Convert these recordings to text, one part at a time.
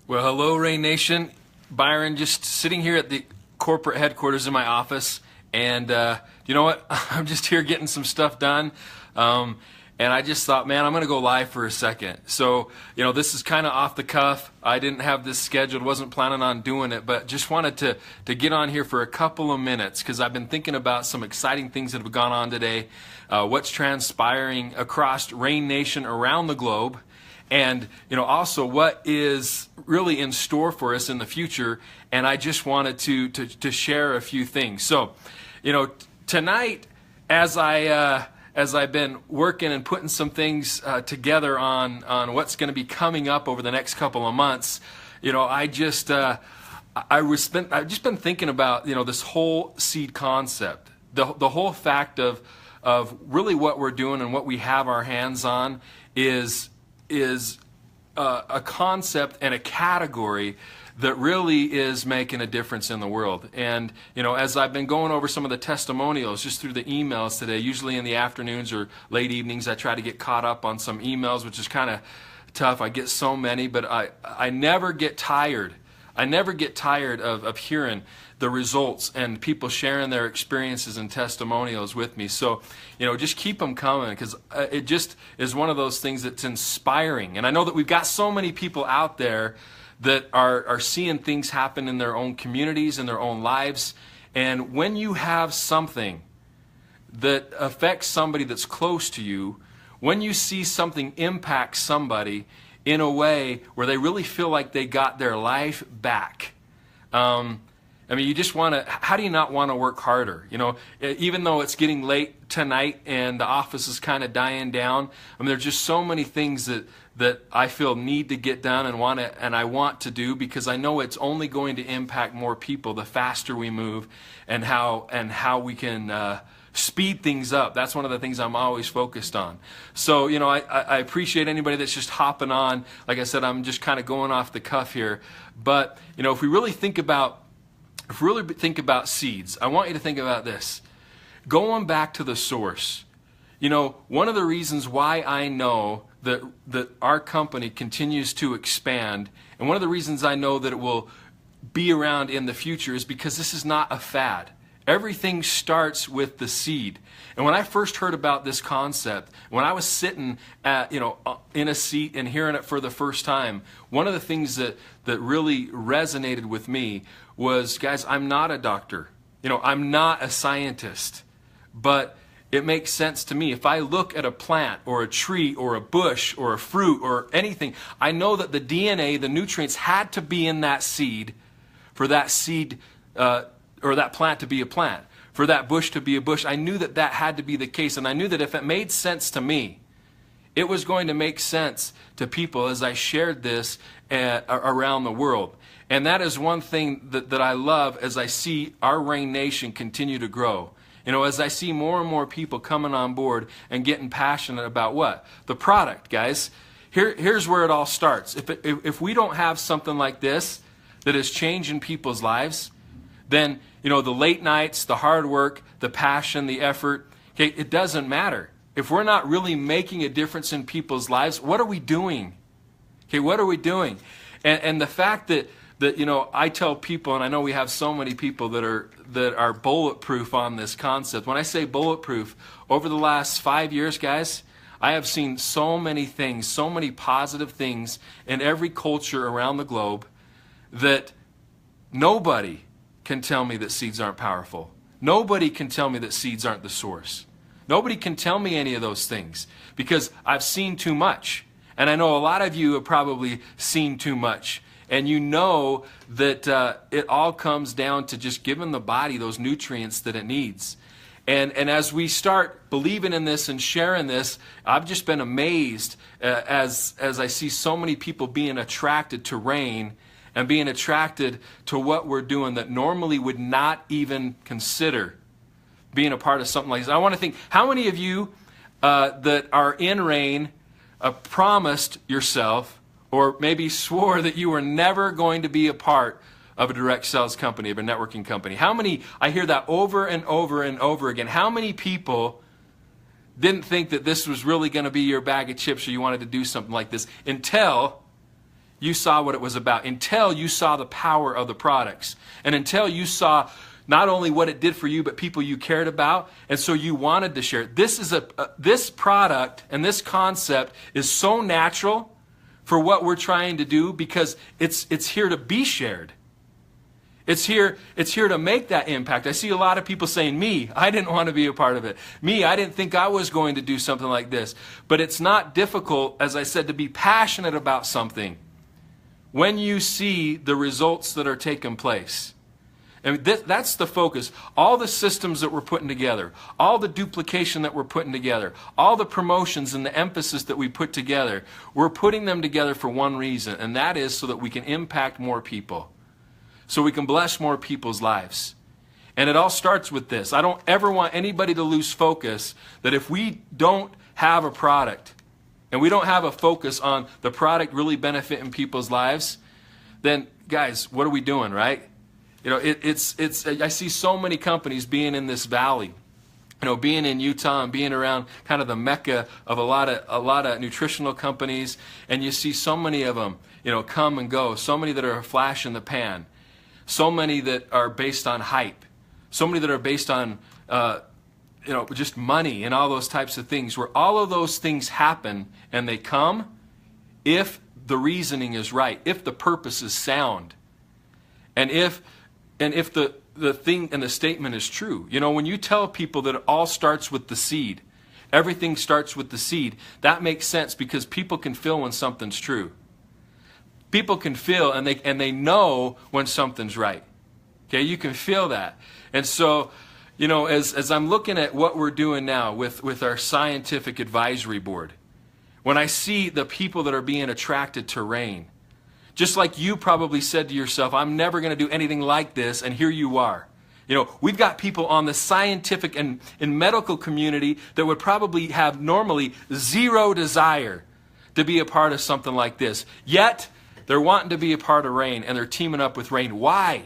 Well, hello, Rain Nation. Byron, just sitting here at the corporate headquarters in my office, and you know what? I'm just here getting some stuff done, and I just thought, man, I'm going to go live for a second. So, you know, this is kind of off the cuff. I didn't have this scheduled, wasn't planning on doing it, but just wanted to get on here for a couple of minutes because I've been thinking about some exciting things that have gone on today, what's transpiring across Rain Nation around the globe. And, you know, also what is really in store for us in the future. And I just wanted to share a few things. So, you know, tonight, as I've been working and putting some things together on what's going to be coming up over the next couple of months, you know, I've just been thinking about, you know, this whole seed concept, the whole fact of really what we're doing and what we have our hands on is a concept and a category that really is making a difference in the world. And, you know, as I've been going over some of the testimonials just through the emails today, usually in the afternoons or late evenings, I try to get caught up on some emails, which is kind of tough. I get so many, but I never get tired. I never get tired of hearing the results and people sharing their experiences and testimonials with me. So, you know, just keep them coming because it just is one of those things that's inspiring. And I know that we've got so many people out there that are seeing things happen in their own communities, in their own lives. And when you have something that affects somebody that's close to you, when you see something impact somebody in a way where they really feel like they got their life back, I mean, you just want to, how do you not want to work harder? You know, even though it's getting late tonight and the office is kind of dying down, I mean, there's just so many things that I feel need to get done and I want to do because I know it's only going to impact more people the faster we move and how we can speed things up. That's one of the things I'm always focused on. So, you know, I appreciate anybody that's just hopping on. Like I said, I'm just kind of going off the cuff here. But, you know, if we really think about seeds, I want you to think about this. Going back to the source. You know, one of the reasons why I know that our company continues to expand, and one of the reasons I know that it will be around in the future is because this is not a fad. Everything starts with the seed. And when I first heard about this concept, when I was sitting at, you know, in a seat and hearing it for the first time, one of the things that really resonated with me was, guys, I'm not a doctor. You know, I'm not a scientist. But it makes sense to me. If I look at a plant or a tree or a bush or a fruit or anything, I know that the DNA, the nutrients had to be in that seed for that seed or that plant to be a plant, for that bush to be a bush. I knew that that had to be the case, and I knew that if it made sense to me, it was going to make sense to people as I shared this around the world. And that is one thing that I love as I see our Rain Nation continue to grow. You know, as I see more and more people coming on board and getting passionate about what? The product, guys. Here's where it all starts. If we don't have something like this that is changing people's lives, then, you know, the late nights, the hard work, the passion, the effort, okay, it doesn't matter. If we're not really making a difference in people's lives, what are we doing? Okay, what are we doing? And the fact that you know, I tell people, and I know we have so many people that are bulletproof on this concept. When I say bulletproof, over the last 5 years, guys, I have seen so many things, so many positive things in every culture around the globe that nobody can tell me that seeds aren't powerful. Nobody can tell me that seeds aren't the source. Nobody can tell me any of those things because I've seen too much. And I know a lot of you have probably seen too much. And you know that it all comes down to just giving the body those nutrients that it needs. And as we start believing in this and sharing this, I've just been amazed as I see so many people being attracted to Rain and being attracted to what we're doing that normally would not even consider being a part of something like this. I want to think, how many of you that are in Rain promised yourself or maybe swore that you were never going to be a part of a direct sales company, of a networking company? How many, I hear that over and over and over again, how many people didn't think that this was really going to be your bag of chips or you wanted to do something like this until you saw what it was about, until you saw the power of the products, and until you saw not only what it did for you, but people you cared about, and so you wanted to share it. This product and this concept is so natural for what we're trying to do, because it's here to be shared. It's here to make that impact. I see a lot of people saying, me, I didn't want to be a part of it. Me, I didn't think I was going to do something like this. But it's not difficult, as I said, to be passionate about something when you see the results that are taking place. And that's the focus. All the systems that we're putting together, all the duplication that we're putting together, all the promotions and the emphasis that we put together, we're putting them together for one reason, and that is so that we can impact more people, so we can bless more people's lives. And it all starts with this. I don't ever want anybody to lose focus that if we don't have a product and we don't have a focus on the product really benefiting people's lives, then guys, what are we doing, right? You know, I see so many companies being in this valley, you know, being in Utah and being around kind of the mecca of a lot of nutritional companies, and you see so many of them, you know, come and go, so many that are a flash in the pan, so many that are based on hype, so many that are based on, you know, just money and all those types of things, where all of those things happen and they come if the reasoning is right, if the purpose is sound, and if the thing and the statement is true. You know, when you tell people that it all starts with the seed, everything starts with the seed, that makes sense, because people can feel when something's true. People can feel, and they know when something's right. Okay, you can feel that. And so, you know, as I'm looking at what we're doing now with our scientific advisory board, when I see the people that are being attracted to RAIN, just like you probably said to yourself, I'm never going to do anything like this, and here you are. You know, we've got people on the scientific and medical community that would probably have normally zero desire to be a part of something like this. Yet, they're wanting to be a part of RAIN, and they're teaming up with RAIN. Why?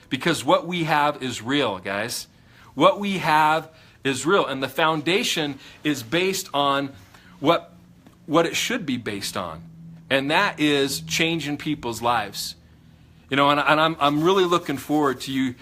Because what we have is real, guys. What we have is real, and the foundation is based on what it should be based on. And that is changing people's lives. You know, and I'm really looking forward to you,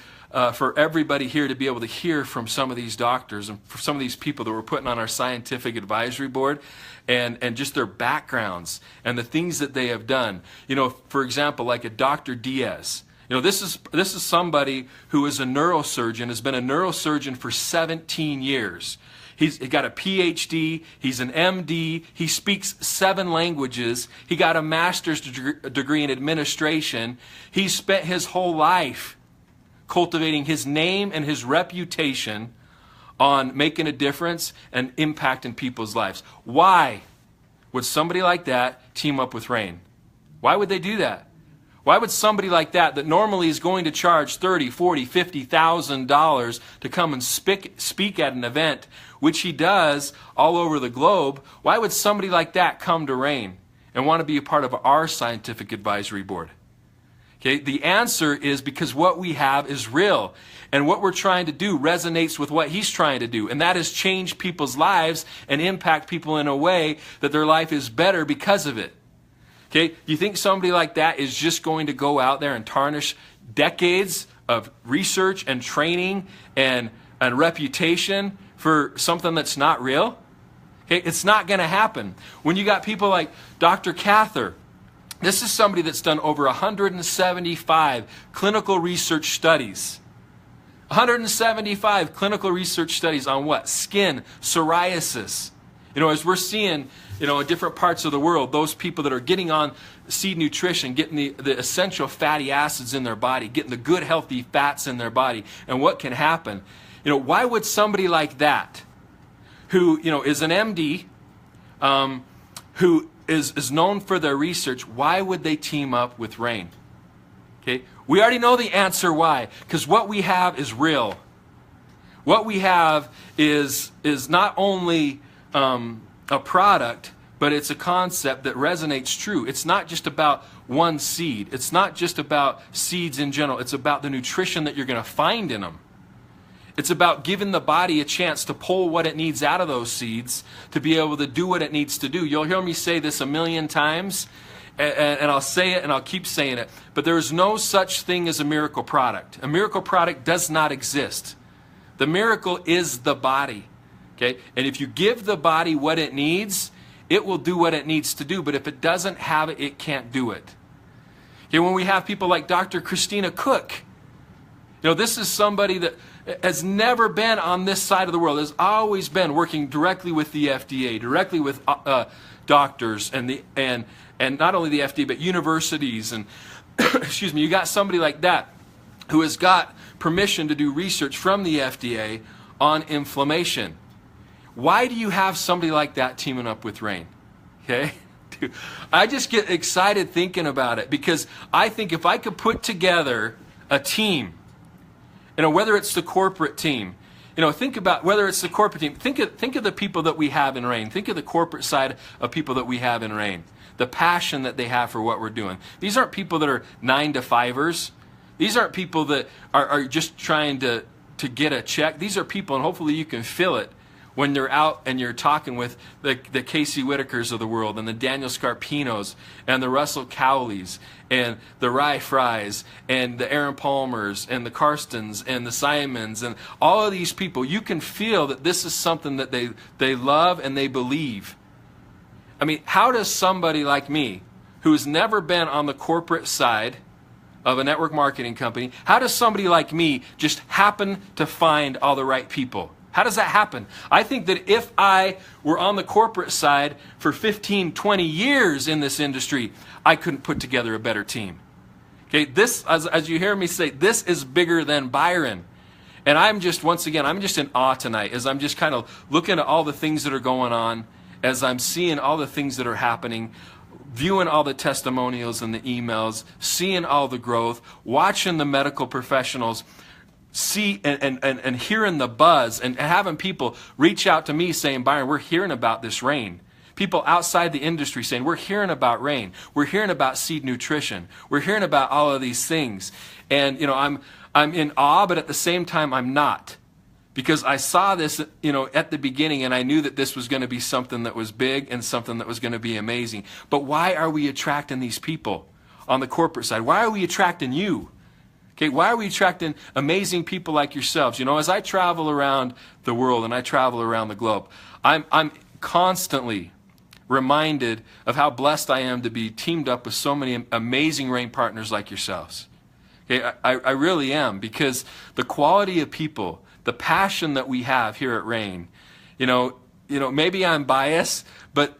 for everybody here to be able to hear from some of these doctors and for some of these people that we're putting on our scientific advisory board, and just their backgrounds and the things that they have done. You know, for example, like a Dr. Diaz. You know, this is somebody who is a neurosurgeon, has been a neurosurgeon for 17 years. He got a PhD, he's an MD, he speaks 7 languages, he got a master's degree in administration. He spent his whole life cultivating his name and his reputation on making a difference and impacting people's lives. Why would somebody like that team up with RAIN? Why would they do that? Why would somebody like that normally is going to charge $30,000, $40,000, $50,000 to come and speak at an event, which he does all over the globe, why would somebody like that come to RAIN and want to be a part of our scientific advisory board? Okay, the answer is because what we have is real, and what we're trying to do resonates with what he's trying to do, and that is change people's lives and impact people in a way that their life is better because of it. Okay, you think somebody like that is just going to go out there and tarnish decades of research and training and reputation for something that's not real? Okay, it's not going to happen. When you got people like Dr. Cather, this is somebody that's done over 175 clinical research studies. 175 clinical research studies on what? Skin, psoriasis. You know, as we're seeing, you know, in different parts of the world, those people that are getting on seed nutrition, getting the essential fatty acids in their body, getting the good healthy fats in their body, and what can happen. You know, why would somebody like that, who, you know, is an MD, who is known for their research, why would they team up with RAIN? Okay, we already know the answer why, because what we have is real. What we have is not only a product, but it's a concept that resonates true. It's not just about one seed. It's not just about seeds in general. It's about the nutrition that you're going to find in them. It's about giving the body a chance to pull what it needs out of those seeds to be able to do what it needs to do. You'll hear me say this a million times, and I'll say it and I'll keep saying it, but there is no such thing as a miracle product. A miracle product does not exist. The miracle is the body. Okay? And if you give the body what it needs, it will do what it needs to do. But if it doesn't have it, it can't do it. Okay, when we have people like Dr. Christina Cook, this is somebody that has never been on this side of the world, has always been working directly with the FDA, directly with doctors and not only the FDA, but universities. And excuse me, you got somebody like that who has got permission to do research from the FDA on inflammation. Why do you have somebody like that teaming up with Rain? Okay? Dude, I just get excited thinking about it, because I think if I could put together a team, whether it's the corporate team, think about whether it's the corporate team. Think of the people that we have in Rain. Think of the corporate side of people that we have in Rain. The passion that they have for what we're doing. These aren't people that are 9-to-5ers. These aren't people that are just trying to get a check. These are people, and hopefully you can feel it when you're out and you're talking with the Casey Whitakers of the world, and the Daniel Scarpinos, and the Russell Cowleys, and the Rye Fries, and the Aaron Palmers, and the Karstens, and the Simons, and all of these people. You can feel that this is something that they love and they believe. I mean, how does somebody like me, who's never been on the corporate side of a network marketing company, how does somebody like me just happen to find all the right people? How does that happen? I think that if I were on the corporate side for 15, 20 years in this industry, I couldn't put together a better team. Okay, this, as you hear me say, this is bigger than Byron. And I'm just in awe tonight as I'm just kind of looking at all the things that are going on, as I'm seeing all the things that are happening, viewing all the testimonials and the emails, seeing all the growth, watching the medical professionals see and hearing the buzz, and having people reach out to me saying, Byron, we're hearing about this Rain. People outside the industry saying, we're hearing about Rain. We're hearing about seed nutrition. We're hearing about all of these things. And I'm in awe, but at the same time I'm not. Because I saw this, at the beginning, and I knew that this was going to be something that was big and something that was going to be amazing. But why are we attracting these people on the corporate side? Why are we attracting you? Okay, why are we attracting amazing people like yourselves? As I travel around the world and I travel around the globe, I'm constantly reminded of how blessed I am to be teamed up with so many amazing Rain partners like yourselves. Okay, I really am, because the quality of people, the passion that we have here at Rain, maybe I'm biased, but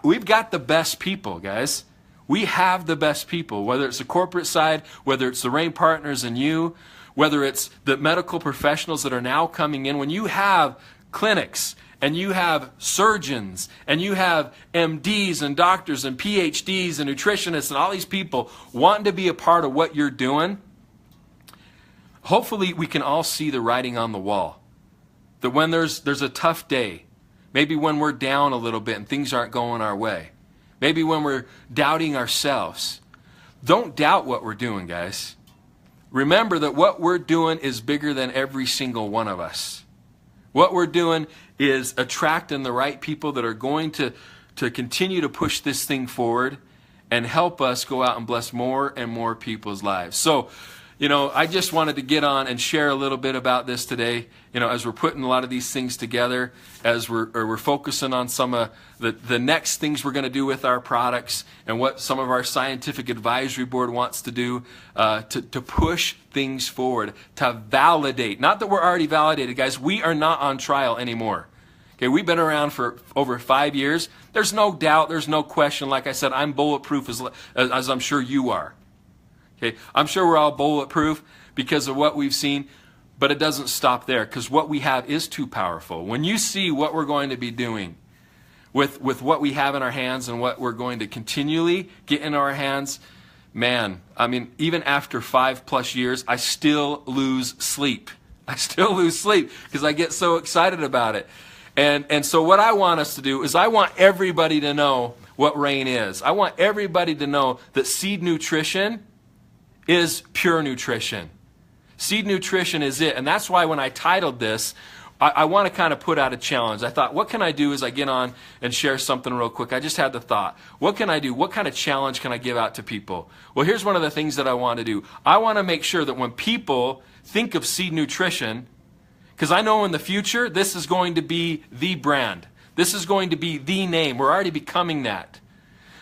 we've got the best people, guys. We have the best people, whether it's the corporate side, whether it's the Rain partners and you, whether it's the medical professionals that are now coming in. When you have clinics and you have surgeons and you have MDs and doctors and PhDs and nutritionists and all these people wanting to be a part of what you're doing, hopefully we can all see the writing on the wall. That when there's a tough day, maybe when we're down a little bit and things aren't going our way, maybe when we're doubting ourselves, don't doubt what we're doing, guys. Remember that what we're doing is bigger than every single one of us. What we're doing is attracting the right people that are going to continue to push this thing forward and help us go out and bless more and more people's lives. So, I just wanted to get on and share a little bit about this today, as we're putting a lot of these things together, as we're focusing on some of the next things we're going to do with our products, and what some of our scientific advisory board wants to do to push things forward, to validate. Not that we're already validated, guys. We are not on trial anymore. Okay, we've been around for over 5 years. There's no doubt, there's no question. Like I said, I'm bulletproof as I'm sure you are. Okay, I'm sure we're all bulletproof because of what we've seen, but it doesn't stop there, because what we have is too powerful. When you see what we're going to be doing with what we have in our hands and what we're going to continually get in our hands, man, I mean, even after 5+ years, I still lose sleep. I still lose sleep because I get so excited about it. And so what I want us to do is I want everybody to know what Rain is. I want everybody to know that seed nutrition is pure nutrition. Seed nutrition is it. And that's why when I titled this, I want to kind of put out a challenge. I thought, what can I do as I get on and share something real quick? I just had the thought, what can I do? What kind of challenge can I give out to people? Well, here's one of the things that I want to do. I want to make sure that when people think of Seed Nutrition, because I know in the future, this is going to be the brand. This is going to be the name. We're already becoming that.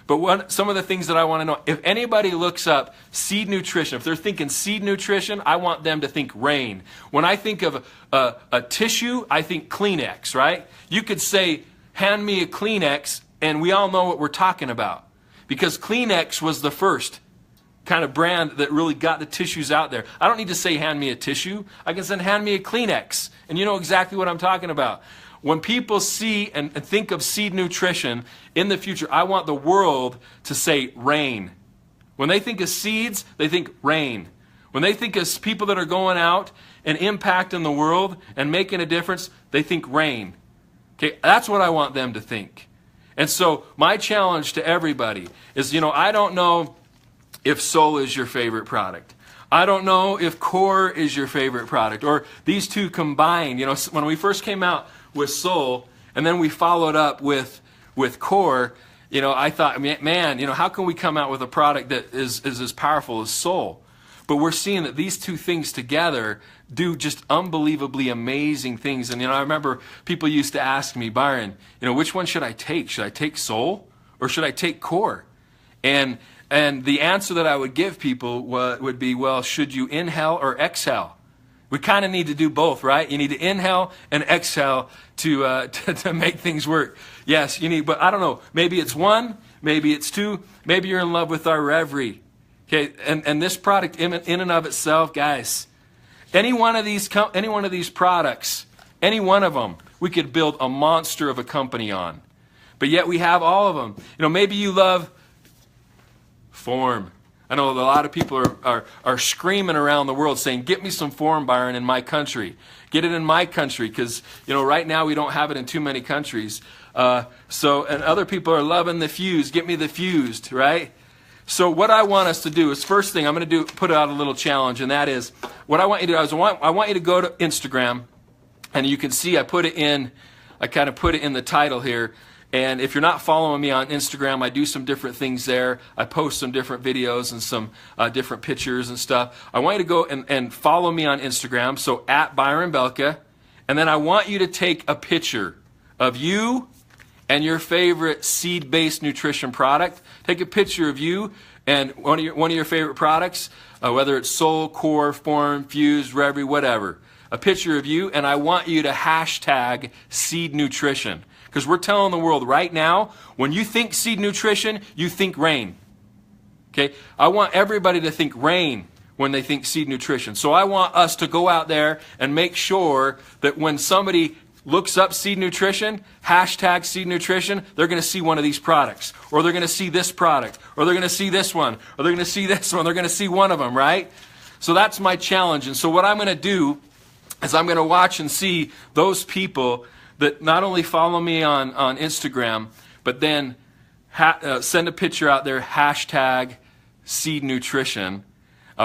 But some of the things that I want to know, if anybody looks up Seed Nutrition, if they're thinking Seed Nutrition, I want them to think Rain. When I think of a tissue, I think Kleenex, right? You could say, hand me a Kleenex, and we all know what we're talking about. Because Kleenex was the first kind of brand that really got the tissues out there. I don't need to say, hand me a tissue. I can say, hand me a Kleenex. And you know exactly what I'm talking about. When people see and think of Seed Nutrition in the future, I want the world to say Rain. When they think of seeds, they think Rain. When they think of people that are going out and impacting the world and making a difference, they think Rain. Okay, that's what I want them to think. And so my challenge to everybody is, I don't know if Soul is your favorite product. I don't know if Core is your favorite product, or these two combined. When we first came out with Soul, and then we followed up with Core, I thought, man, how can we come out with a product that is as powerful as Soul? But we're seeing that these two things together do just unbelievably amazing things. And I remember people used to ask me, Byron, which one should I take? Should I take Soul or should I take Core? And the answer that I would give people would be, well, should you inhale or exhale? We kind of need to do both, right? You need to inhale and exhale to make things work. Yes, you need, but I don't know. Maybe it's one, maybe it's two, maybe you're in love with our Reverie. Okay, and this product in and of itself, guys, any one of these products, any one of them, we could build a monster of a company on. But yet we have all of them. Maybe you love Form. I know a lot of people are screaming around the world saying, get me some Form, Byron, in my country. Get it in my country, because right now we don't have it in too many countries. And other people are loving the Fuse. Get me the Fused, right? So what I want us to do is, first thing I'm going to do, put out a little challenge, and that is, what I want you to do is I want you to go to Instagram, and you can see I kind of put it in the title here. And if you're not following me on Instagram, I do some different things there. I post some different videos and some different pictures and stuff. I want you to go and follow me on Instagram, so at Byron Belka. And then I want you to take a picture of you and your favorite seed-based nutrition product. Take a picture of you and one of your favorite products, whether it's Soul, Core, Form, Fuse, Reverie, whatever. A picture of you, and I want you to hashtag Seed Nutrition. Because we're telling the world right now, when you think Seed Nutrition, you think Rain. Okay? I want everybody to think Rain when they think Seed Nutrition. So I want us to go out there and make sure that when somebody looks up Seed Nutrition, hashtag Seed Nutrition, they're going to see one of these products. Or they're going to see this product. Or they're going to see this one. Or they're going to see this one. They're going to see one of them, right? So that's my challenge. And so what I'm going to do is I'm going to watch and see those people that not only follow me on Instagram, but then send a picture out there, hashtag Seed Nutrition,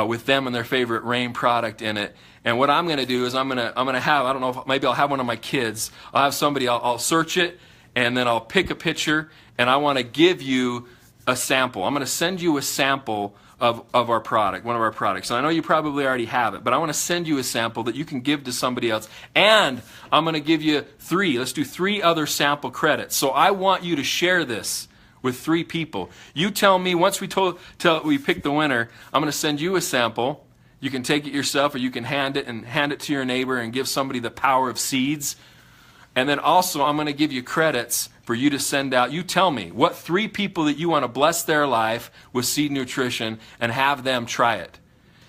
with them and their favorite Rain product in it. And what I'm going to do is I'm going to have, I don't know, maybe I'll have one of my kids. I'll have somebody, I'll search it, and then I'll pick a picture, and I want to give you a sample. I'm going to send you a sample of our product, one of our products. And I know you probably already have it, but I want to send you a sample that you can give to somebody else. And I'm going to give you let's do 3 other sample credits. So I want you to share this with 3 people. You tell me, once we pick the winner, I'm going to send you a sample. You can take it yourself, or you can hand it to your neighbor and give somebody the power of seeds. And then also, I'm going to give you credits for you to send out. You tell me what 3 people that you want to bless their life with Seed Nutrition and have them try it.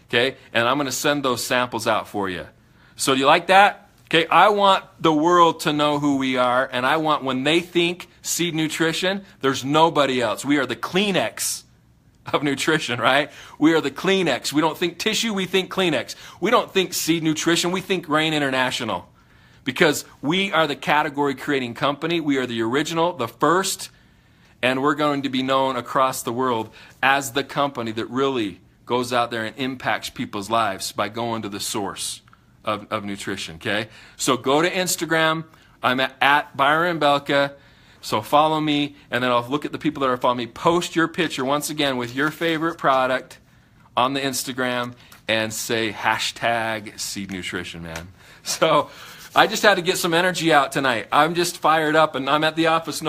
Okay? And I'm going to send those samples out for you. So do you like that? Okay, I want the world to know who we are, and I want, when they think Seed Nutrition, there's nobody else. We are the Kleenex of nutrition, right? We are the Kleenex. We don't think tissue, we think Kleenex. We don't think Seed Nutrition, we think Rain International. Because we are the category creating company. We are the original, the first, and we're going to be known across the world as the company that really goes out there and impacts people's lives by going to the source. of nutrition, okay? So go to Instagram. I'm at Byron Belka. So follow me, and then I'll look at the people that are following me. Post your picture, once again, with your favorite product on the Instagram, and say hashtag Seed Nutrition, man. So I just had to get some energy out tonight. I'm just fired up, and I'm at the office. A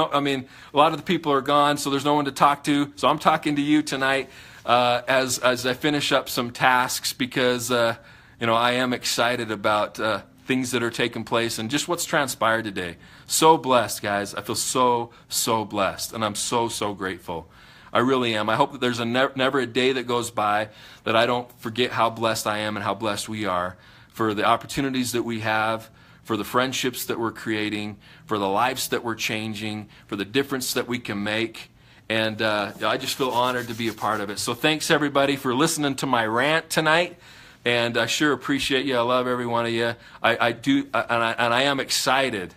lot of the people are gone, so there's no one to talk to. So I'm talking to you tonight as I finish up some tasks, because I am excited about things that are taking place and just what's transpired today. So blessed, guys. I feel so blessed, and I'm so grateful. I really am. I hope that there's never a day that goes by that I don't forget how blessed I am and how blessed we are for the opportunities that we have, for the friendships that we're creating, for the lives that we're changing, for the difference that we can make. And I just feel honored to be a part of it. So thanks, everybody, for listening to my rant tonight. And I sure appreciate you. I love every one of you. I do, and I am excited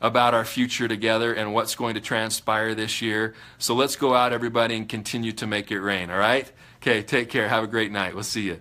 about our future together and what's going to transpire this year. So let's go out, everybody, and continue to make it rain, all right? Okay, take care. Have a great night. We'll see you.